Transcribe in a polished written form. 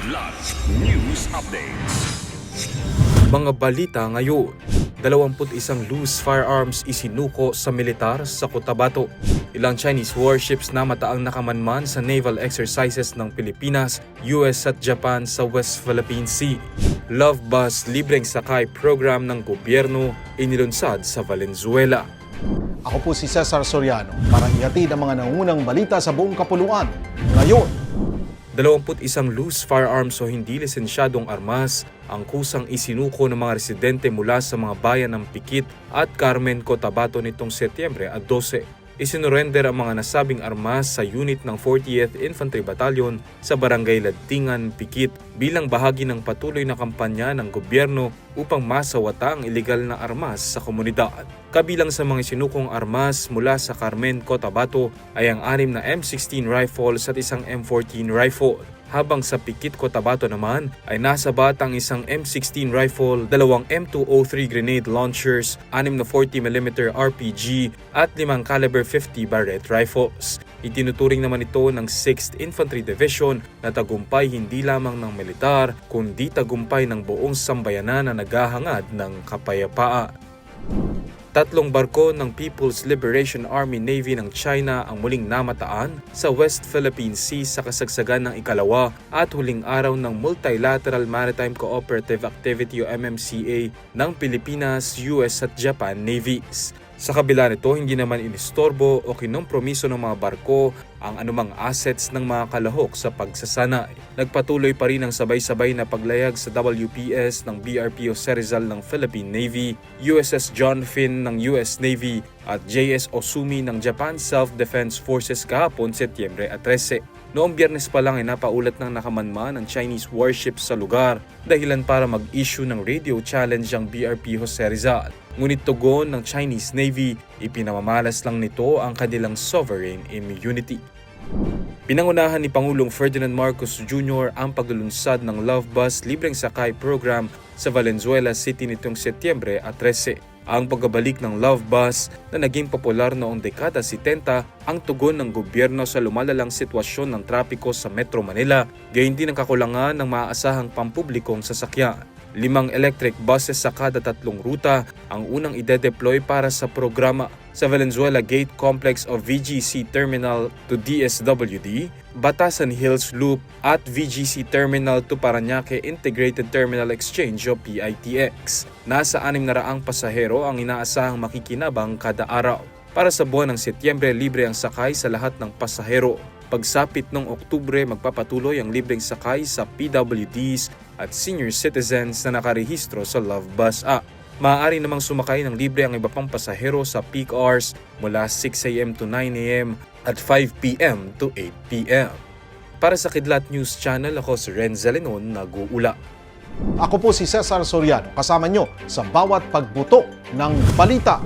Kidlat News Updates. Mga balita ngayon, 21 loose firearms isinuko sa militar sa Cotabato. Ilang Chinese warships na mataang nakamanman sa naval exercises ng Pilipinas, US at Japan sa West Philippine Sea. Love Bus libreng sakay program ng gobyerno inilunsad sa Valenzuela. Ako po si Cesar Soriano para ihatid ang mga nangungunang balita sa buong kapuluan. Ngayon, 21 loose firearms o hindi lisensyadong armas ang kusang isinuko ng mga residente mula sa mga bayan ng Pikit at Carmen, Cotabato nitong Setyembre 12. Isinurrender ang mga nasabing armas sa unit ng 40th Infantry Battalion sa Barangay Ladtingan, Pikit bilang bahagi ng patuloy na kampanya ng gobyerno upang masawata ang ilegal na armas sa komunidad. Kabilang sa mga sinukong armas mula sa Carmen, Cotabato ay ang 6 na M16 rifles at isang M14 rifle. Habang sa Pikit, Cotabato naman ay nasa batang isang M16 rifle, 2 M203 grenade launchers, 6 na 40mm RPG at 5 caliber 50 Barrett rifles. Itinuturing naman ito ng 6th Infantry Division na tagumpay hindi lamang ng militar kundi tagumpay ng buong sambayanan na naghahangad ng kapayapaan. 3 barko ng People's Liberation Army Navy ng China ang muling namataan sa West Philippine Sea sa kasagsagan ng ikalawa at huling araw ng Multilateral Maritime Cooperative Activity o MMCA ng Pilipinas, US at Japan Navies. Sa kabila nito, hindi naman inistorbo o kinompromiso ng mga barko ang anumang assets ng mga kalahok sa pagsasanay. Nagpatuloy pa rin ang sabay-sabay na paglayag sa WPS ng BRP Jose Rizal ng Philippine Navy, USS John Finn ng US Navy at JS Osumi ng Japan Self-Defense Forces kahapon Setyembre 13. Noong Biyernes pa lang ay napaulat ng nakamanman ng Chinese warships sa lugar dahilan para mag-issue ng radio challenge ang BRP Jose Rizal. Ngunit tugon ng Chinese Navy, ipinamamalas lang nito ang kanilang sovereign immunity. Pinangunahan ni Pangulong Ferdinand Marcos Jr. ang paglulunsad ng Love Bus libreng sakay program sa Valenzuela City nitong Setyembre 13. Ang pagbabalik ng Love Bus na naging popular noong dekada 70 ang tugon ng gobyerno sa lumalalang sitwasyon ng trapiko sa Metro Manila, gayon din ang kakulangan ng maaasahang pampublikong sasakyan. 5 electric buses sa kada 3 ruta ang unang ide-deploy para sa programa sa Valenzuela Gate Complex of VGC Terminal to DSWD, Batasan Hills Loop at VGC Terminal to Parañaque Integrated Terminal Exchange o PITX. Nasa 600 pasahero ang inaasahang makikinabang kada araw. Para sa buwan ng Setyembre, libre ang sakay sa lahat ng pasahero. Pagsapit ng Oktubre, magpapatuloy ang libreng sakay sa PWDs at senior citizens na nakarehistro sa Love Bus app. Maaari namang sumakay ng libre ang iba pang pasahero sa peak hours mula 6 a.m. to 9 a.m. at 5 p.m. to 8 p.m. Para sa Kidlat News Channel, ako si Renzel Lenon, nag-uula. ako po si Cesar Soriano kasama nyo sa bawat pagbuto ng balita.